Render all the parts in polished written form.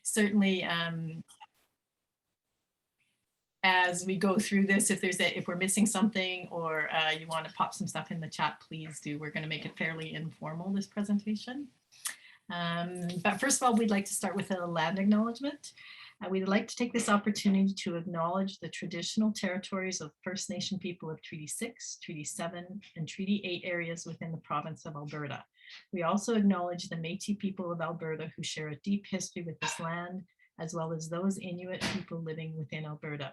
Certainly, as we go through this, if we're missing something or you want to pop some stuff in the chat, please do. We're going to make it fairly informal, this presentation. But first of all, we'd like to start with a land acknowledgement. We'd like to take this opportunity to acknowledge the traditional territories of First Nation people of Treaty 6, Treaty 7, and Treaty 8 areas within the province of Alberta. We also acknowledge the Métis people of Alberta who share a deep history with this land, as well as those Inuit people living within Alberta.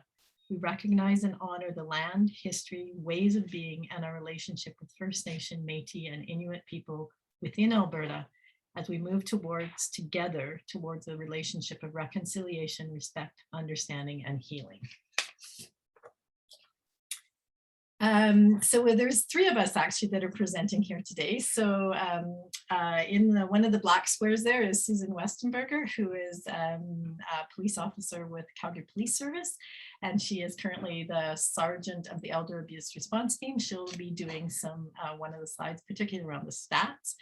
We recognize and honor the land, history, ways of being, and our relationship with First Nation, Métis, and Inuit people within Alberta as we move together towards a relationship of reconciliation, respect, understanding, and healing. So there's three of us actually that are presenting here today. So in one of the black squares there is Susan Westenberger, who is a police officer with Calgary Police Service, and she is currently the sergeant of the Elder Abuse Response Team. She'll be doing one of the slides, particularly around the stats.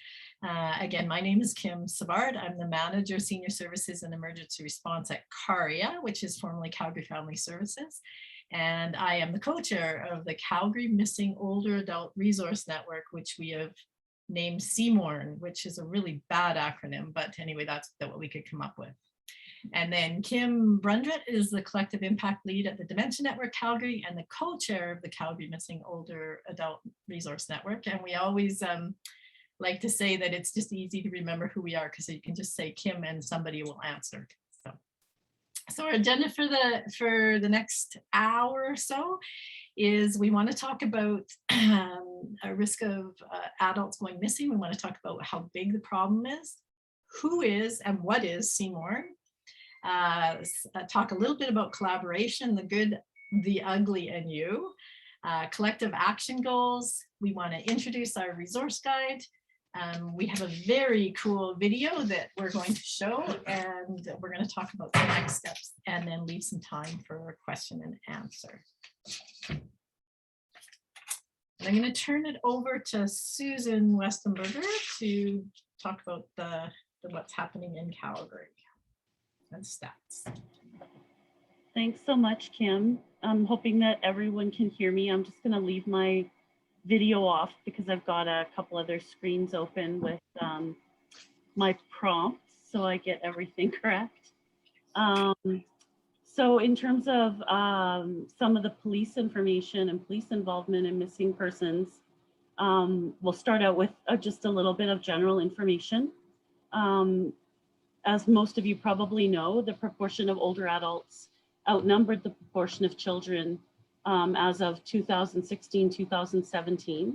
Again, my name is Kim Savard. I'm the manager, Senior Services and Emergency Response at CARIA, which is formerly Calgary Family Services. And I am the co-chair of the Calgary Missing Older Adult Resource Network, which we have named CMORN, which is a really bad acronym, but anyway, that's what we could come up with. And then Kim Brundrett is the collective impact lead at the Dementia Network Calgary and the co-chair of the Calgary Missing Older Adult Resource Network. And we always like to say that it's just easy to remember who we are because you can just say Kim and somebody will answer. So our agenda for the next hour or so is we want to talk about a risk of adults going missing. We want to talk about how big the problem is, who is and what is CMORN. Talk a little bit about collaboration, the good, the ugly, and you. Collective action goals. We want to introduce our resource guide. We have a very cool video that we're going to show, and we're going to talk about the next steps and then leave some time for question and answer. And I'm going to turn it over to Susan Westenberger to talk about the what's happening in Calgary and stats. Thanks so much, Kim. I'm hoping that everyone can hear me. I'm just going to leave my video off because I've got a couple other screens open with my prompts so I get everything correct. So in terms of some of the police information and police involvement in missing persons, we'll start out with just a little bit of general information. As most of you probably know, the proportion of older adults outnumbered the proportion of children as of 2016-2017.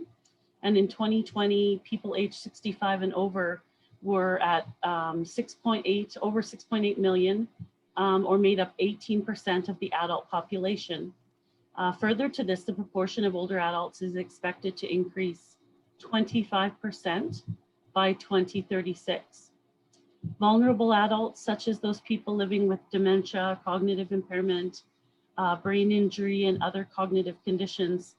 And in 2020, people aged 65 and over were at over 6.8 million, or made up 18% of the adult population. Further to this, the proportion of older adults is expected to increase 25% by 2036. Vulnerable adults, such as those people living with dementia, cognitive impairment, brain injury, and other cognitive conditions,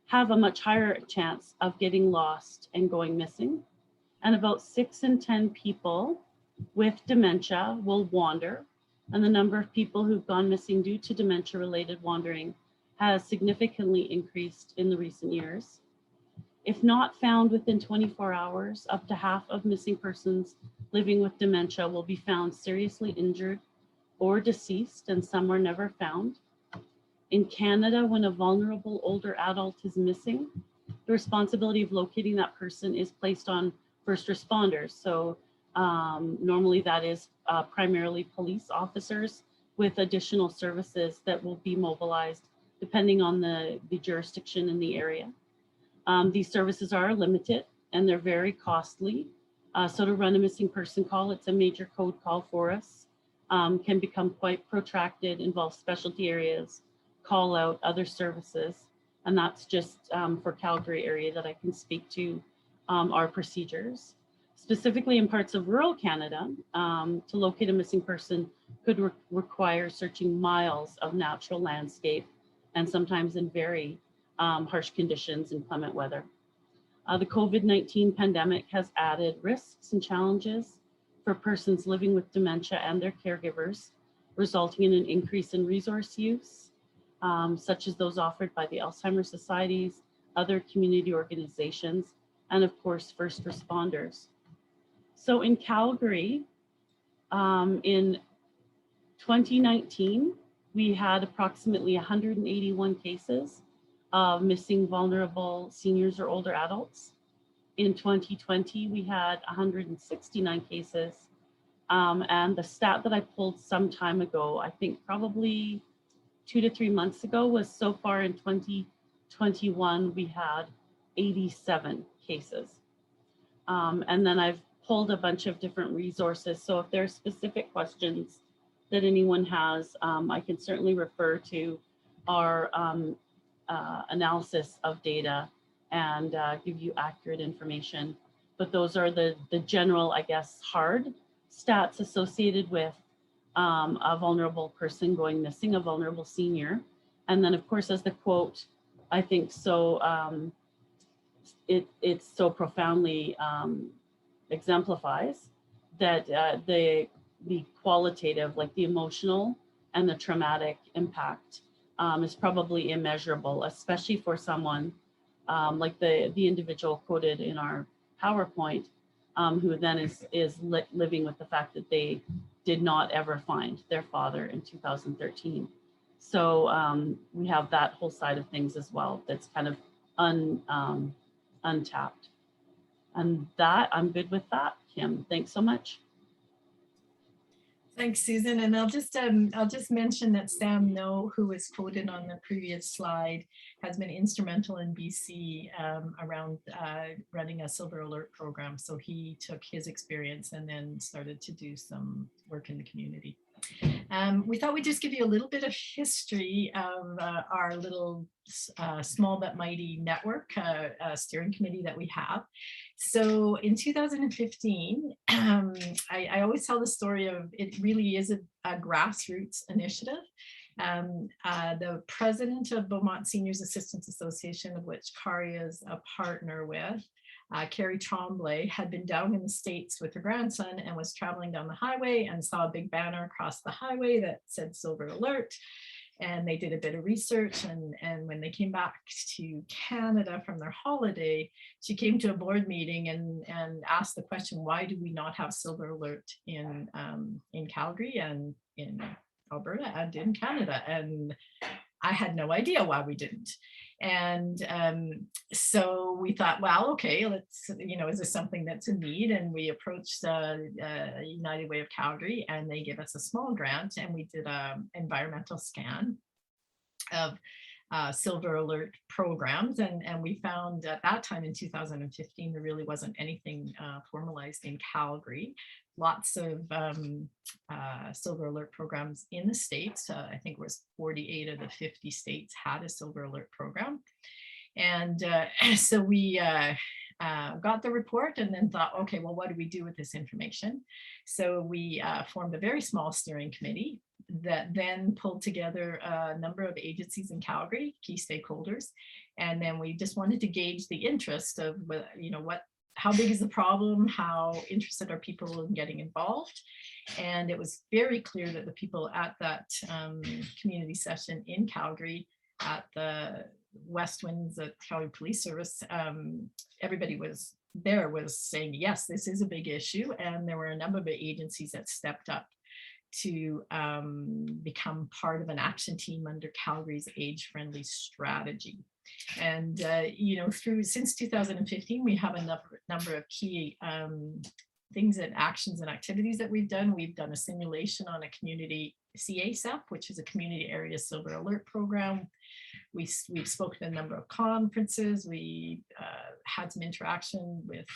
have a much higher chance of getting lost and going missing. And about 6 in 10 people with dementia will wander, and the number of people who've gone missing due to dementia-related wandering has significantly increased in the recent years. If not found within 24 hours, up to half of missing persons living with dementia will be found seriously injured or deceased, and some are never found. In Canada, when a vulnerable older adult is missing, the responsibility of locating that person is placed on first responders. So normally that is primarily police officers with additional services that will be mobilized depending on the jurisdiction in the area. These services are limited and they're very costly. So to run a missing person call, it's a major code call for us, can become quite protracted, involve specialty areas, call out other services. And that's just for Calgary area that I can speak to our procedures. Specifically in parts of rural Canada, to locate a missing person could require searching miles of natural landscape and sometimes in very harsh conditions and inclement weather. The COVID-19 pandemic has added risks and challenges for persons living with dementia and their caregivers, resulting in an increase in resource use, such as those offered by the Alzheimer's societies, other community organizations, and of course, first responders. So in Calgary, in 2019, we had approximately 181 cases of missing vulnerable seniors or older adults. In 2020, we had 169 cases. And the stat that I pulled some time ago, I think probably 2 to 3 months ago, was so far in 2021, we had 87 cases. And then I've pulled a bunch of different resources. So if there are specific questions that anyone has, I can certainly refer to our analysis of data and give you accurate information. But those are the general, I guess, hard stats associated with a vulnerable person going missing, a vulnerable senior. And then of course, as the quote, I think so, it's so profoundly exemplifies that the qualitative, like the emotional and the traumatic impact is probably immeasurable, especially for someone like the individual quoted in our PowerPoint, who then is living with the fact that they did not ever find their father in 2013. So we have that whole side of things as well that's kind of untapped. And that, I'm good with that, Kim. Thanks so much. Thanks, Susan. And I'll just mention that Sam No, who was quoted on the previous slide, has been instrumental in BC around running a Silver Alert program. So he took his experience and then started to do some work in the community. We thought we'd just give you a little bit of history of our little small but mighty network steering committee that we have. So in 2015, I always tell the story of it really is a grassroots initiative. The president of Beaumont Seniors Assistance Association, of which Kari is a partner with, Carrie Tremblay, had been down in the States with her grandson and was traveling down the highway and saw a big banner across the highway that said Silver Alert. And they did a bit of research, and when they came back to Canada from their holiday, she came to a board meeting and asked the question, why do we not have Silver Alert in Calgary and in Alberta and in Canada? And I had no idea why we didn't. And so we thought, well, okay, let's, is this something that's a need? And we approached United Way of Calgary, and they gave us a small grant, and we did an environmental scan of Silver Alert programs. And we found at that time in 2015, there really wasn't anything formalized in Calgary. Lots of Silver Alert programs in the States. I think it was 48 of the 50 states had a Silver Alert program. And so we got the report and then thought, okay, well, what do we do with this information? So we formed a very small steering committee that then pulled together a number of agencies in Calgary, key stakeholders. And then we just wanted to gauge the interest of, how big is the problem? How interested are people in getting involved? And it was very clear that the people at that community session in Calgary at the West Winds at Calgary Police Service, everybody was saying, yes, this is a big issue. And there were a number of agencies that stepped up to become part of an action team under Calgary's age-friendly strategy. And since 2015, we have a number of key things and actions and activities that we've done. We've done a simulation on a community CASEP, which is a community area Silver Alert program. We've spoken at a number of conferences. We had some interaction with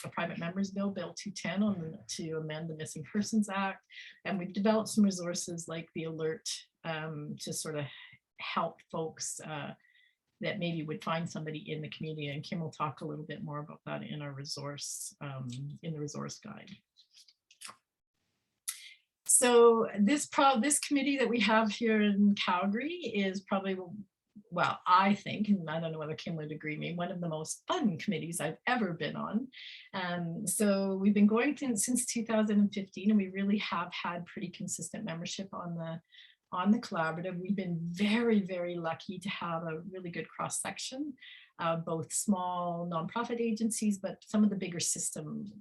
a private members bill, Bill 210, to amend the Missing Persons Act. And we've developed some resources like the alert to sort of help folks that maybe would find somebody in the community. And Kim will talk a little bit more about that in our resource, in the resource guide. So this committee that we have here in Calgary is probably well, I think, and I don't know whether Kim would agree with me, one of the most fun committees I've ever been on. So we've been going since 2015, and we really have had pretty consistent membership on the collaborative. We've been very, very lucky to have a really good cross section, both small nonprofit agencies, but some of the bigger system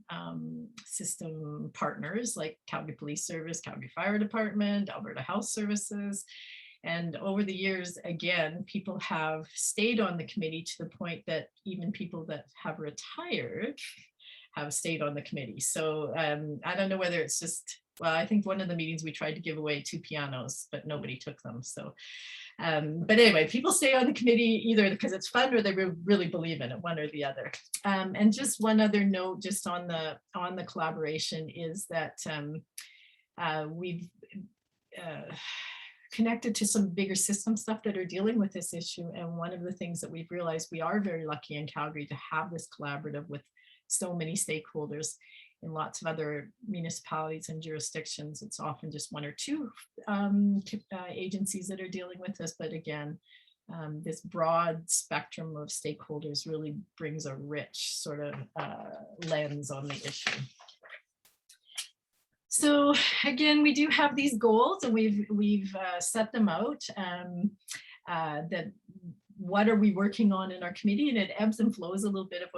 partners like Calgary Police Service, Calgary Fire Department, Alberta Health Services. And over the years, again, people have stayed on the committee to the point that even people that have retired have stayed on the committee. So I don't know whether it's just, well, I think one of the meetings we tried to give away 2 pianos, but nobody took them. So, but anyway, people stay on the committee either because it's fun or they really believe in it, one or the other. And just one other note, just on the collaboration, is that we've connected to some bigger system stuff that are dealing with this issue. And one of the things that we've realized, we are very lucky in Calgary to have this collaborative with so many stakeholders. In lots of other municipalities and jurisdictions, it's often just 1 or 2 agencies that are dealing with this. But again, this broad spectrum of stakeholders really brings a rich sort of lens on the issue. So again, we do have these goals, and we've set them out. That what are we working on in our committee, and it ebbs and flows a little bit of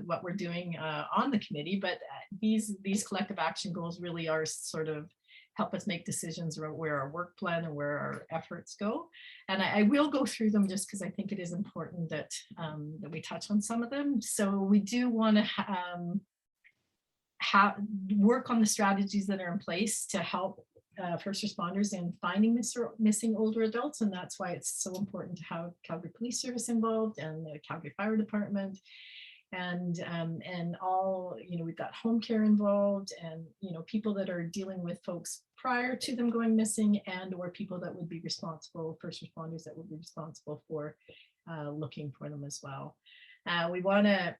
what we're doing on the committee. But these collective action goals really are sort of help us make decisions about where our work plan and where our efforts go. And I will go through them just because I think it is important that that we touch on some of them. So we do want to work on the strategies that are in place to help first responders in finding missing older adults, and that's why it's so important to have Calgary Police Service involved and the Calgary Fire Department, and all, you know, we've got home care involved, and you know, people that are dealing with folks prior to them going missing, and or people that would be responsible, first responders that would be responsible for looking for them as well. We want to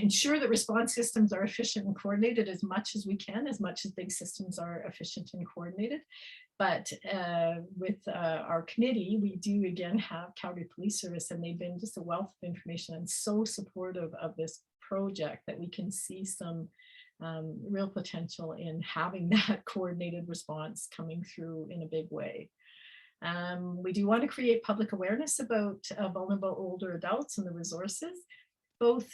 ensure that response systems are efficient and coordinated as much as we can, as much as big systems are efficient and coordinated. But with our committee, we do again have Calgary Police Service, and they've been just a wealth of information and so supportive of this project that we can see some real potential in having that coordinated response coming through in a big way. We do want to create public awareness about vulnerable older adults and the resources, both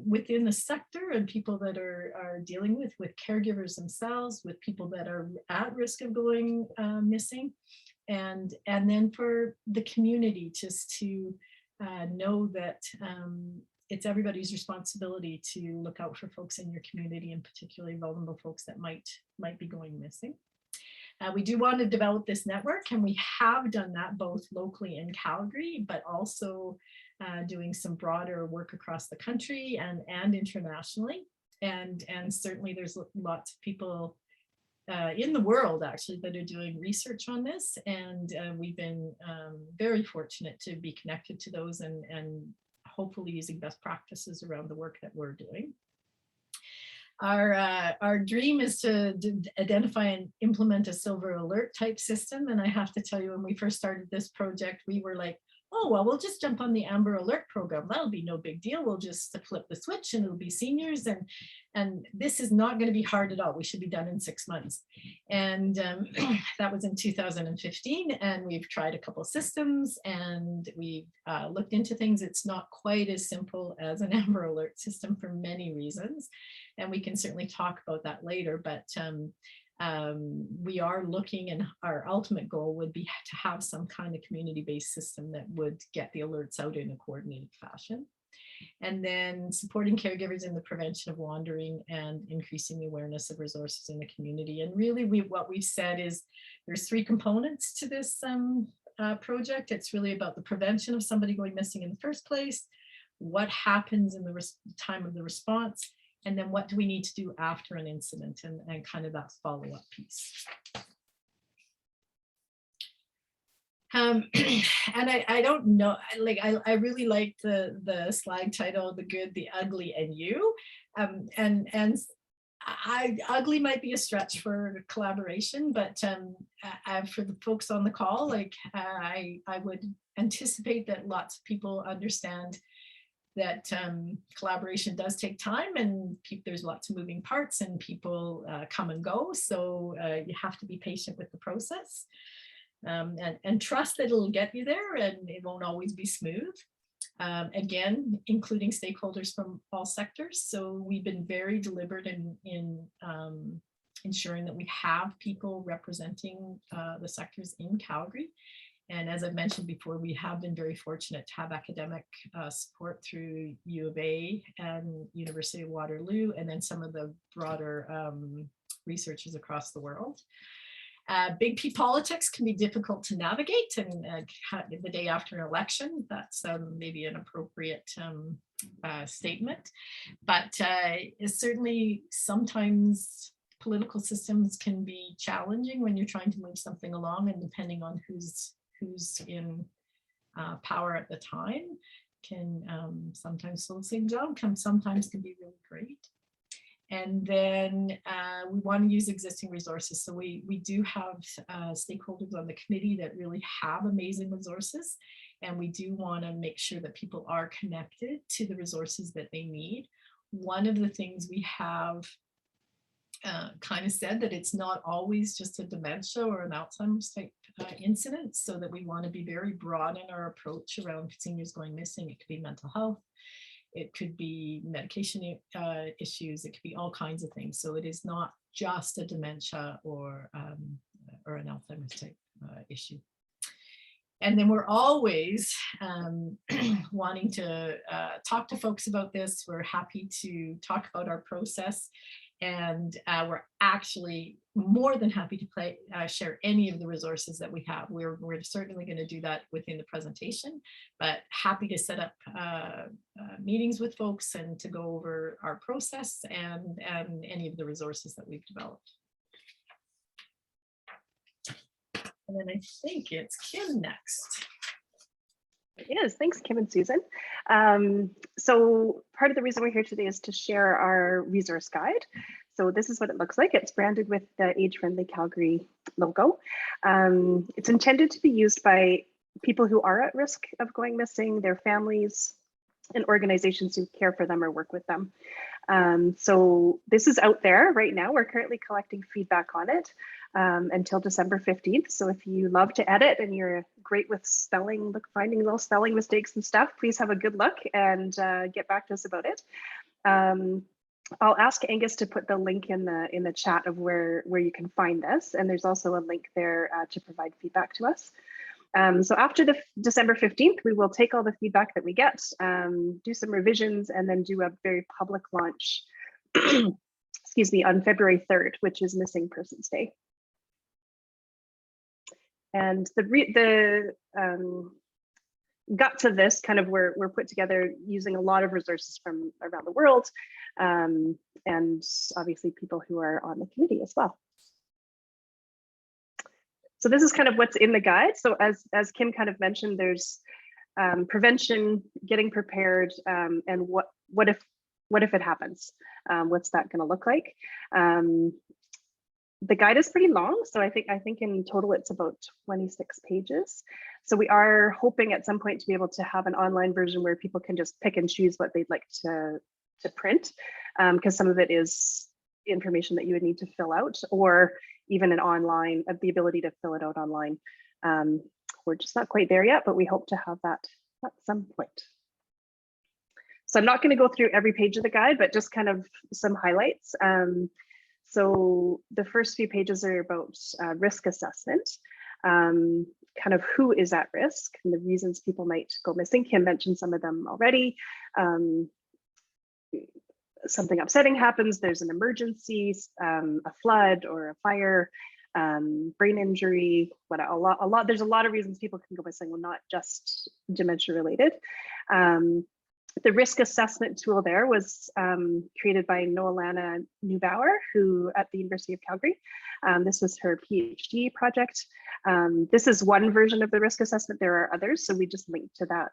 within the sector and people that are dealing with caregivers themselves, with people that are at risk of going missing, and then for the community just to know that it's everybody's responsibility to look out for folks in your community, and particularly vulnerable folks that might be going missing. We do want to develop this network, and we have done that both locally in Calgary, but also doing some broader work across the country and internationally. And certainly there's lots of people in the world actually that are doing research on this. And we've been very fortunate to be connected to those and hopefully using best practices around the work that we're doing. Our dream is to identify and implement a silver alert type system. And I have to tell you, when we first started this project, we were like, oh, well, we'll just jump on the Amber Alert program. That'll be no big deal. We'll just flip the switch and it'll be seniors. And this is not going to be hard at all. We should be done in 6 months. And that was in 2015. And we've tried a couple systems and we've looked into things. It's not quite as simple as an Amber Alert system for many reasons. And we can certainly talk about that later. But we are looking, and our ultimate goal would be to have some kind of community-based system that would get the alerts out in a coordinated fashion. And then supporting caregivers in the prevention of wandering and increasing the awareness of resources in the community. And really what we've said is there's 3 components to this project. It's really about the prevention of somebody going missing in the first place, what happens in the time of the response, and then what do we need to do after an incident, and kind of that follow-up piece. And I don't know, like I really like the slide title, The Good, the Ugly, and You. And ugly might be a stretch for collaboration, but for the folks on the call, like I would anticipate that lots of people understand that collaboration does take time, and there's lots of moving parts, and people come and go. So you have to be patient with the process, and trust that it'll get you there, and it won't always be smooth. Again, including stakeholders from all sectors. So we've been very deliberate in ensuring that we have people representing the sectors in Calgary. And as I mentioned before, we have been very fortunate to have academic support through U of A and University of Waterloo, and then some of the broader researchers across the world. Big P politics can be difficult to navigate, and the day after an election, that's maybe an appropriate statement. But certainly sometimes political systems can be challenging when you're trying to move something along, and depending on who's in power at the time can sometimes slow things down, sometimes can be really great. And then we want to use existing resources. So we do have stakeholders on the committee that really have amazing resources. And we do want to make sure that people are connected to the resources that they need. One of the things we have kind of said that it's not always just a dementia or an Alzheimer's type incident, so that we want to be very broad in our approach around seniors going missing. It could be mental health. It could be medication issues. It could be all kinds of things. So it is not just a dementia or an Alzheimer's type issue. And then we're always wanting to talk to folks about this. We're happy to talk about our process. And we're actually more than happy to share any of the resources that we have. We're certainly going to do that within the presentation, but happy to set up meetings with folks and to go over our process and any of the resources that we've developed. And then I think it's Kim next. It is. Thanks, Kim and Susan. So part of the reason we're here today is to share our resource guide. So this is what it looks like. It's branded with the Age-Friendly Calgary logo. It's intended to be used by people who are at risk of going missing, their families, and organizations who care for them or work with them. So this is out there right now. We're currently collecting feedback on it until December 15th. So if you love to edit and you're great with spelling, finding little spelling mistakes and stuff, please have a good look and get back to us about it. I'll ask Angus to put the link in the chat of where you can find this. And there's also a link there to provide feedback to us. So after the December 15th, we will take all the feedback that we get, do some revisions, and then do a very public launch, excuse me, on February 3rd, which is Missing Persons Day. And the guts of this kind of were put together using a lot of resources from around the world, and obviously people who are on the committee as well. So this is kind of what's in the guide. So as Kim kind of mentioned, there's prevention, getting prepared, and what if it happens? What's that going to look like? The guide is pretty long, so I think in total it's about 26 pages. So we are hoping at some point to be able to have an online version where people can just pick and choose what they'd like to print, because some of it is information that you would need to fill out, or even an online, the ability to fill it out online. We're just not quite there yet, but we hope to have that at some point. So I'm not going to go through every page of the guide, but just kind of some highlights. So the first few pages are about risk assessment, kind of who is at risk and the reasons people might go missing. Kim mentioned some of them already. Something upsetting happens, there's an emergency, a flood or a fire, brain injury, there's a lot of reasons people can go missing, well, not just dementia related. The risk assessment tool there was created by Noelana Neubauer, who at the University of Calgary. This was her PhD project. This is one version of the risk assessment. There are others, so we just linked to that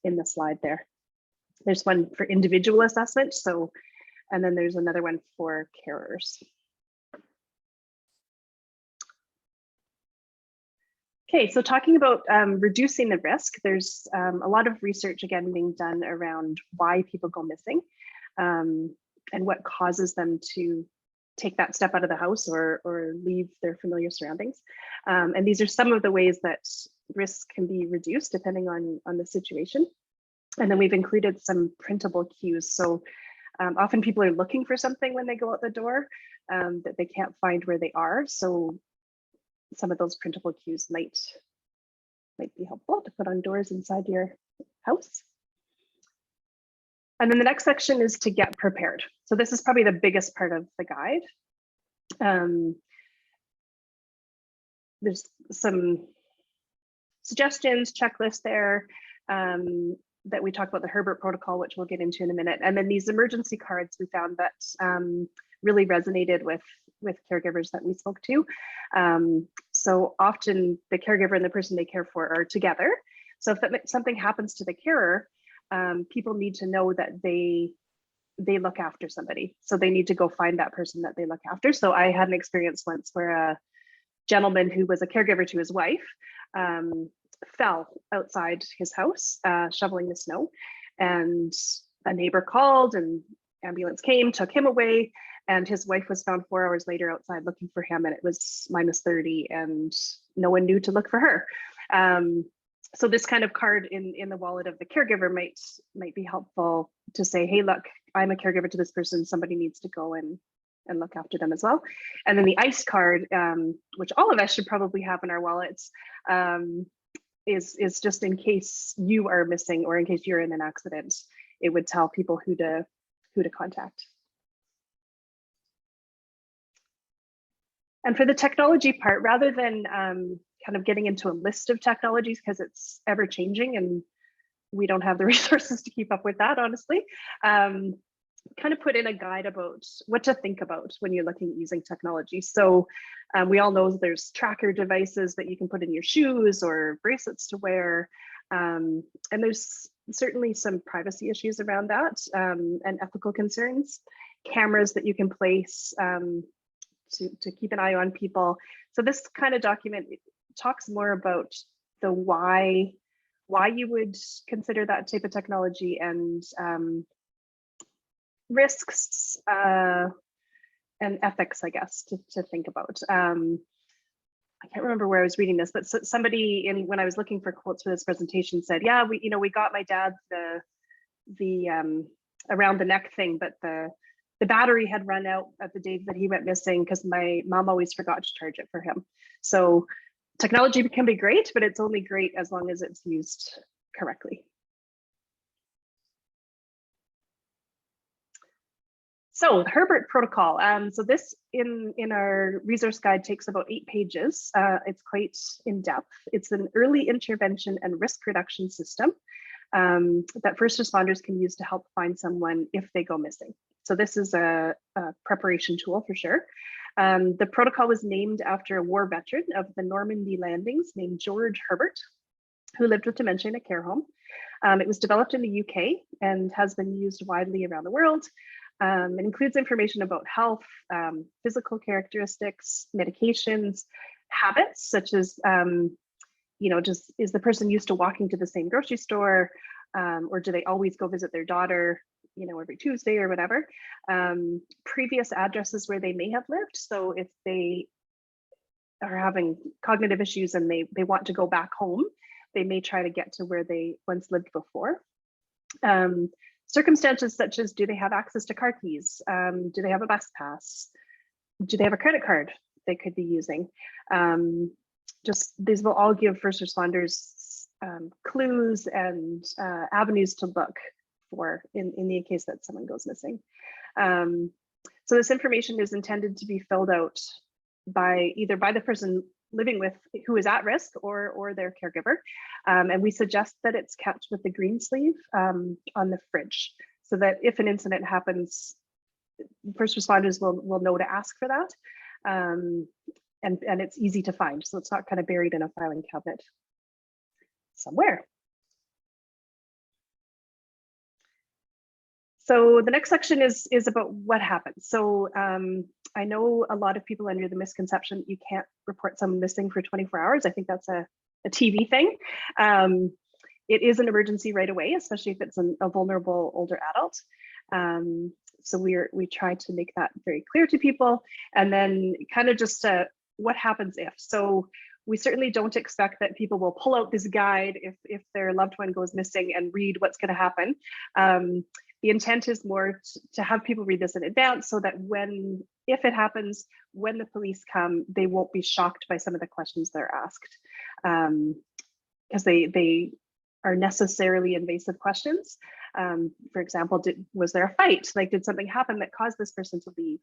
in the slide there. There's one for individual assessment. So And then there's another one for carers. Okay, so talking about reducing the risk, there's a lot of research again being done around why people go missing and what causes them to take that step out of the house or leave their familiar surroundings. And these are some of the ways that risk can be reduced depending on the situation. And then we've included some printable cues. So often people are looking for something when they go out the door that they can't find where they are. So some of those printable cues might be helpful to put on doors inside your house. And then the next section is to get prepared. So this is probably the biggest part of the guide. There's some suggestions, checklists there that we talk about the Herbert Protocol, which we'll get into in a minute. And then these emergency cards we found that really resonated with caregivers that we spoke to. So often the caregiver and the person they care for are together. So if something happens to the carer, people need to know that they look after somebody. So they need to go find that person that they look after. So I had an experience once where a gentleman who was a caregiver to his wife fell outside his house shoveling the snow, and a neighbor called and ambulance came, took him away, and his wife was found 4 hours later outside looking for him, and it was -30 and no one knew to look for her. So this kind of card in the wallet of the caregiver might be helpful to say, hey, look, I'm a caregiver to this person, somebody needs to go and look after them as well. And then the ICE card, which all of us should probably have in our wallets, is just in case you are missing or in case you're in an accident. It would tell people who to contact. And for the technology part, rather than kind of getting into a list of technologies, because it's ever changing and we don't have the resources to keep up with that, honestly, kind of put in a guide about what to think about when you're looking at using technology. So we all know there's tracker devices that you can put in your shoes or bracelets to wear. And there's certainly some privacy issues around that and ethical concerns. Cameras that you can place to keep an eye on people. So this kind of document talks more about the why you would consider that type of technology and risks and ethics, I guess, to think about. I can't remember where I was reading this, but somebody when I was looking for quotes for this presentation said, yeah, we got my dad the around the neck thing, but the battery had run out at the day that he went missing because my mom always forgot to charge it for him. So technology can be great, but it's only great as long as it's used correctly. So the Herbert Protocol. So this in our resource guide takes about 8 pages. It's quite in depth. It's an early intervention and risk reduction system that first responders can use to help find someone if they go missing. So this is a preparation tool for sure. The protocol was named after a war veteran of the Normandy landings named George Herbert, who lived with dementia in a care home. It was developed in the UK and has been used widely around the world. It includes information about health, physical characteristics, medications, habits, such as, just is the person used to walking to the same grocery store, or do they always go visit their daughter, every Tuesday or whatever. Previous addresses where they may have lived. So if they are having cognitive issues and they want to go back home, they may try to get to where they once lived before. Circumstances such as, do they have access to car keys? Do they have a bus pass? Do they have a credit card they could be using? Just these will all give first responders clues and avenues to look for in the case that someone goes missing. So this information is intended to be filled out either by the person living with who is at risk or their caregiver. And we suggest that it's kept with the green sleeve on the fridge so that if an incident happens, first responders will know to ask for that. And it's easy to find. So it's not kind of buried in a filing cabinet somewhere. So the next section is about what happens. So I know a lot of people under the misconception that you can't report someone missing for 24 hours. I think that's a TV thing. It is an emergency right away, especially if it's a vulnerable older adult. So we try to make that very clear to people, and then kind of just what happens if. So we certainly don't expect that people will pull out this guide if their loved one goes missing and read what's going to happen. The intent is more to have people read this in advance so that if it happens, when the police come, they won't be shocked by some of the questions they're asked, because they are necessarily invasive questions. For example, was there a fight? Like, did something happen that caused this person to leave?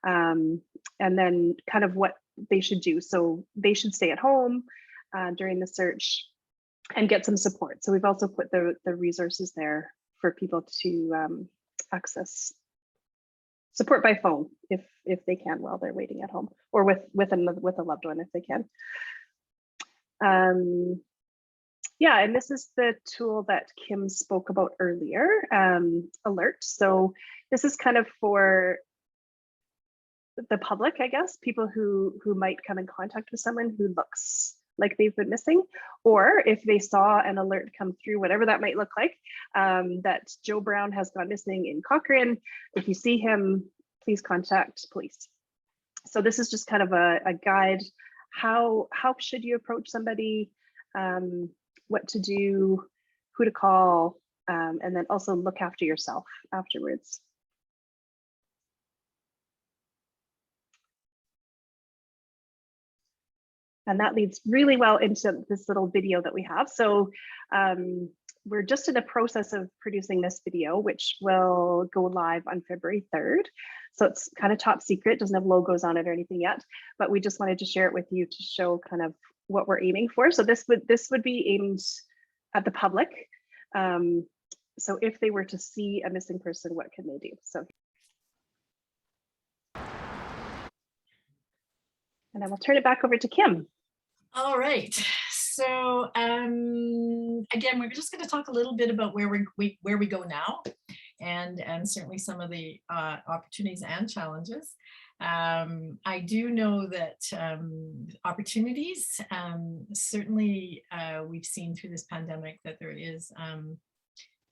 And then kind of what they should do. So they should stay at home during the search and get some support. So we've also put the resources there for people to access support by phone if they can while they're waiting at home, or with a loved one if they can. Yeah, and this is the tool that Kim spoke about earlier, Alert. So this is kind of for the public, I guess, people who might come in contact with someone who looks like they've been missing, or if they saw an alert come through, whatever that might look like, that Joe Brown has gone missing in Cochrane. If you see him, please contact police. So this is just kind of a guide. How should you approach somebody? What to do, who to call, and then also look after yourself afterwards. And that leads really well into this little video that we have. So we're just in the process of producing this video, which will go live on February 3rd. So it's kind of top secret, doesn't have logos on it or anything yet, but we just wanted to share it with you to show kind of what we're aiming for. So this would be aimed at the public. So if they were to see a missing person, what can they do? So, and I will turn it back over to Kim. All right. So again, we're just going to talk a little bit about where we go now, and certainly some of the opportunities and challenges. I do know that opportunities, certainly we've seen through this pandemic that there is,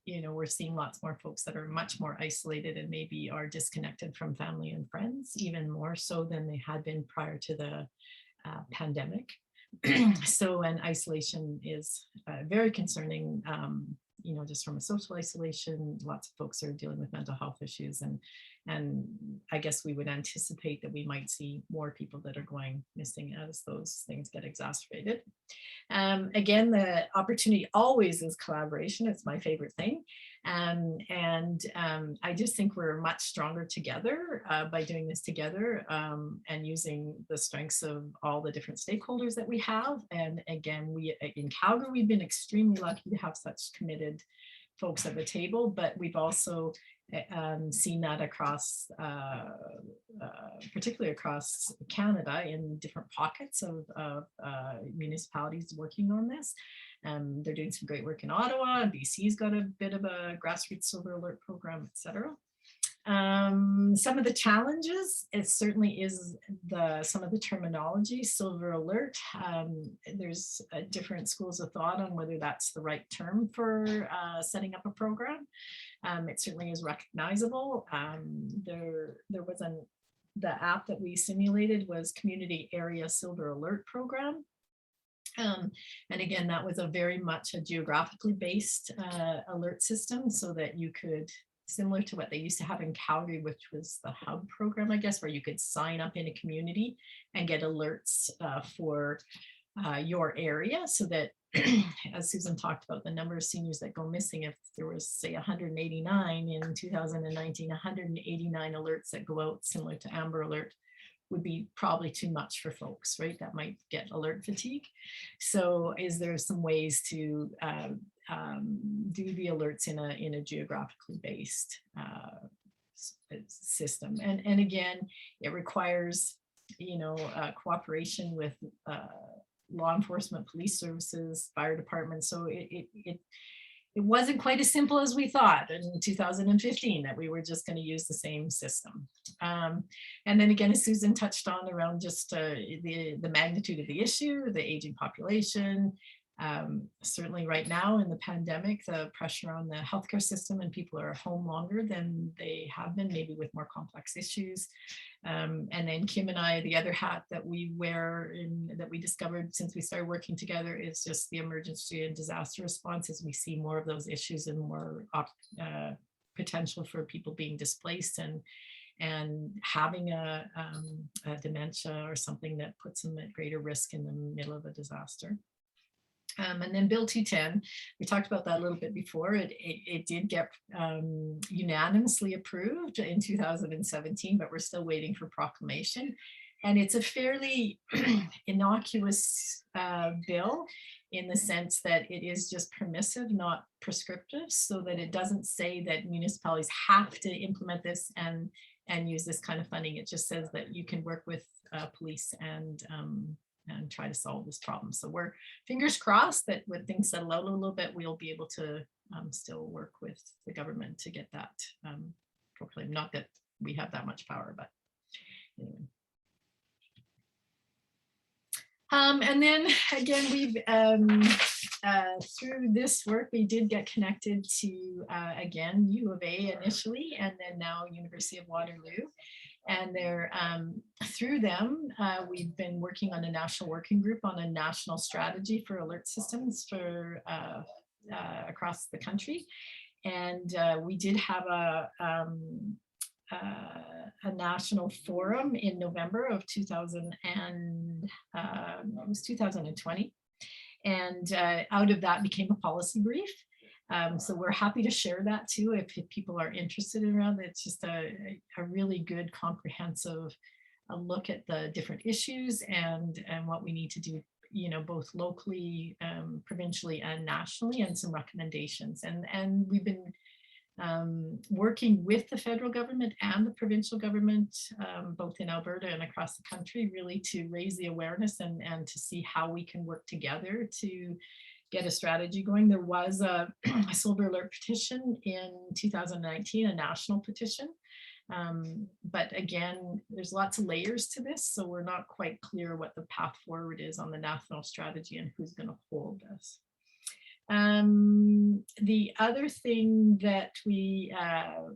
you know, we're seeing lots more folks that are much more isolated and maybe are disconnected from family and friends, even more so than they had been prior to the pandemic. So, and isolation is very concerning, you know, just from a social isolation. Lots of folks are dealing with mental health issues, and I guess we would anticipate that we might see more people that are going missing as those things get exacerbated. Again, the opportunity always is collaboration. It's my favorite thing. I just think we're much stronger together by doing this together and using the strengths of all the different stakeholders that we have. And again, we in Calgary, we've been extremely lucky to have such committed folks at the table, but we've also seen that across, particularly across Canada, in different pockets of municipalities working on this. They're doing some great work in Ottawa. BC's got a bit of a grassroots silver alert program, etc. Some of the challenges, it certainly is some of the terminology. Silver alert, there's different schools of thought on whether that's the right term for setting up a program. It certainly is recognizable. There was the app that we simulated was Community Area Silver Alert Program. And again, that was a very much a geographically based alert system, so that you could, similar to what they used to have in Calgary, which was the hub program, I guess, where you could sign up in a community and get alerts for your area, so that as Susan talked about, the number of seniors that go missing, if there was, say, 189 in 2019, 189 alerts that go out similar to Amber Alert would be probably too much for folks, right? That might get alert fatigue. So is there some ways to do the alerts in a geographically based system? And again, it requires, you know, cooperation with law enforcement, police services, fire departments. So it wasn't quite as simple as we thought in 2015 that we were just going to use the same system. And then again, as Susan touched on around just the magnitude of the issue, the aging population, certainly right now in the pandemic, the pressure on the healthcare system and people are home longer than they have been, maybe with more complex issues. And then Kim and I, the other hat that we wear that we discovered since we started working together is just the emergency and disaster response, as we see more of those issues and more potential for people being displaced and having a dementia or something that puts them at greater risk in the middle of a disaster. And then Bill 210, we talked about that a little bit before. It did get unanimously approved in 2017, but we're still waiting for proclamation. And it's a fairly innocuous bill in the sense that it is just permissive, not prescriptive, so that it doesn't say that municipalities have to implement this and use this kind of funding. It just says that you can work with police and try to solve this problem. So we're fingers crossed that when things settle out a little bit, we'll be able to still work with the government to get that proclaimed. Not that we have that much power, but anyway. And then again, we've through this work, we did get connected to again U of A initially, and then now University of Waterloo. And they're through them, we've been working on a national working group on a national strategy for alert systems for across the country. And we did have a national forum in November of 2020. And out of that became a policy brief. So we're happy to share that too if people are interested around it. It's just a really good comprehensive look at the different issues and what we need to do, you know, both locally, provincially and nationally, and some recommendations. And we've been working with the federal government and the provincial government, both in Alberta and across the country, really to raise the awareness and to see how we can work together to get a strategy going. There was a silver alert petition in 2019, a national petition. But again, there's lots of layers to this, so we're not quite clear what the path forward is on the national strategy and who's going to hold this. The other thing that we have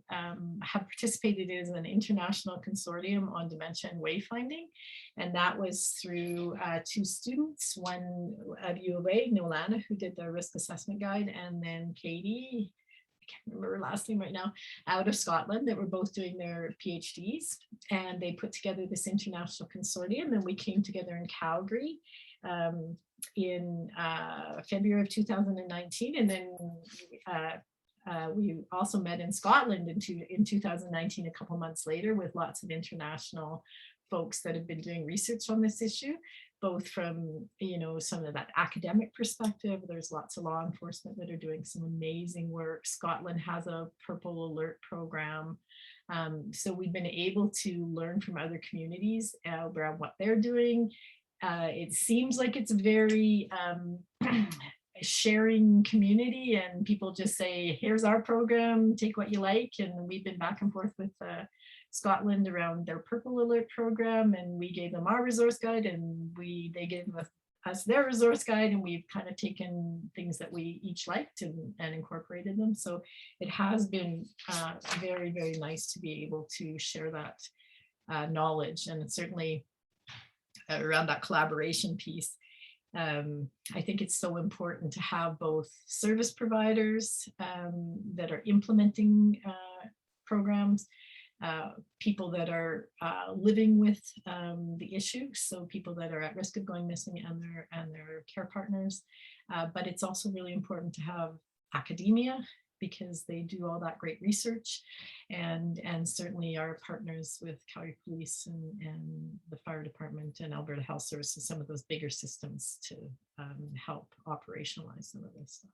participated in is an international consortium on dementia and wayfinding. And that was through two students, one at U of A, Nolana, who did the risk assessment guide, and then Katie, I can't remember her last name right now, out of Scotland, that were both doing their PhDs. And they put together this international consortium, and we came together in Calgary in February of 2019, and then we also met in Scotland in 2019, a couple months later, with lots of international folks that have been doing research on this issue, both from, you know, some of that academic perspective. There's lots of law enforcement that are doing some amazing work. Scotland has a purple alert program. So we've been able to learn from other communities around what they're doing. It seems like it's a very sharing community, and people just say, here's our program, take what you like. And we've been back and forth with Scotland around their purple alert program, and we gave them our resource guide, and they gave us their resource guide, and we've kind of taken things that we each liked and incorporated them. So it has been very, very nice to be able to share that knowledge, and certainly around that collaboration piece. I think it's so important to have both service providers that are implementing programs, people that are living with the issue, so people that are at risk of going missing and their care partners. But it's also really important to have academia, because they do all that great research, and certainly our partners with Calgary Police and the Fire Department and Alberta Health Services, some of those bigger systems to help operationalize some of this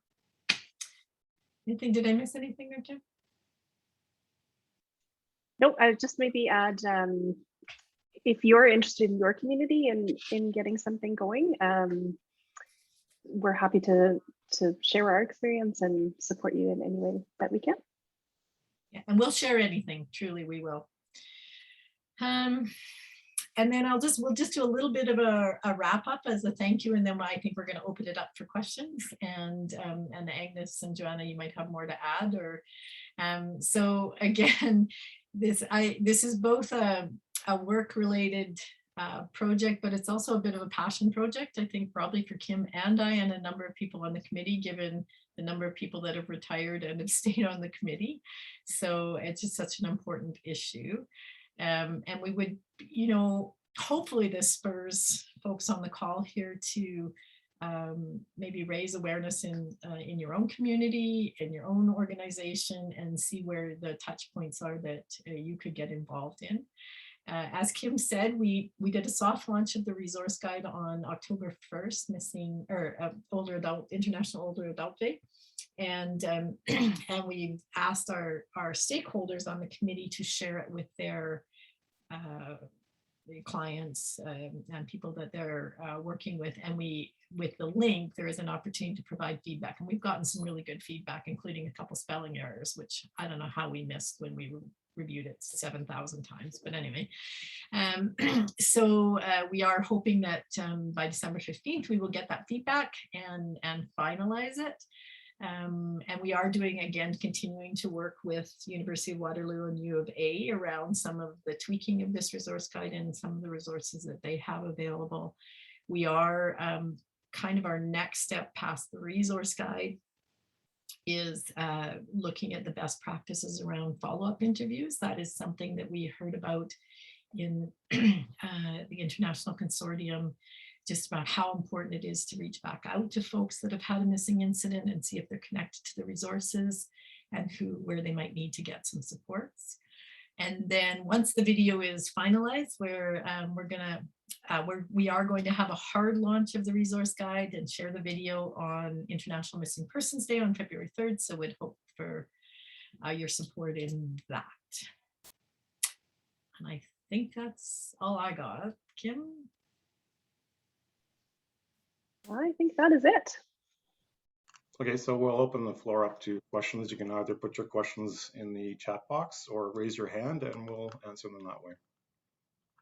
stuff. Anything, did I miss anything there, Kim? No, I would just maybe add, if you're interested in your community and in getting something going, we're happy to to share our experience and support you in any way that we can. Yeah, and we'll share anything, truly we will. And then we'll just do a little bit of a wrap up as a thank you, and then I think we're going to open it up for questions. And Agnes and Joanna, you might have more to add. Or so again, this is both a work-related project, but it's also a bit of a passion project, I think, probably for Kim and I and a number of people on the committee, given the number of people that have retired and have stayed on the committee. So it's just such an important issue. And we would, you know, hopefully this spurs folks on the call here to maybe raise awareness in your own community, in your own organization, and see where the touch points are that you could get involved in. As Kim said, we did a soft launch of the resource guide on October 1st, missing or International Older Adult Day. And we've asked our stakeholders on the committee to share it with their clients and people that they're working with. And with the link, there is an opportunity to provide feedback. And we've gotten some really good feedback, including a couple spelling errors, which I don't know how we missed when we reviewed it 7,000 times. But anyway, so we are hoping that by December 15th, we will get that feedback and finalize it. And we are continuing to work with University of Waterloo and U of A around some of the tweaking of this resource guide and some of the resources that they have available. We are kind of our next step past the resource guide is looking at the best practices around follow-up interviews. That is something that we heard about in the International Consortium, just about how important it is to reach back out to folks that have had a missing incident and see if they're connected to the resources and where they might need to get some supports. And then once the video is finalized, we are going to have a hard launch of the resource guide and share the video on International Missing Persons Day on February 3rd. So we'd hope for your support in that. And I think that's all I got. Kim? I think that is it. Okay, so we'll open the floor up to questions. You can either put your questions in the chat box or raise your hand and we'll answer them that way.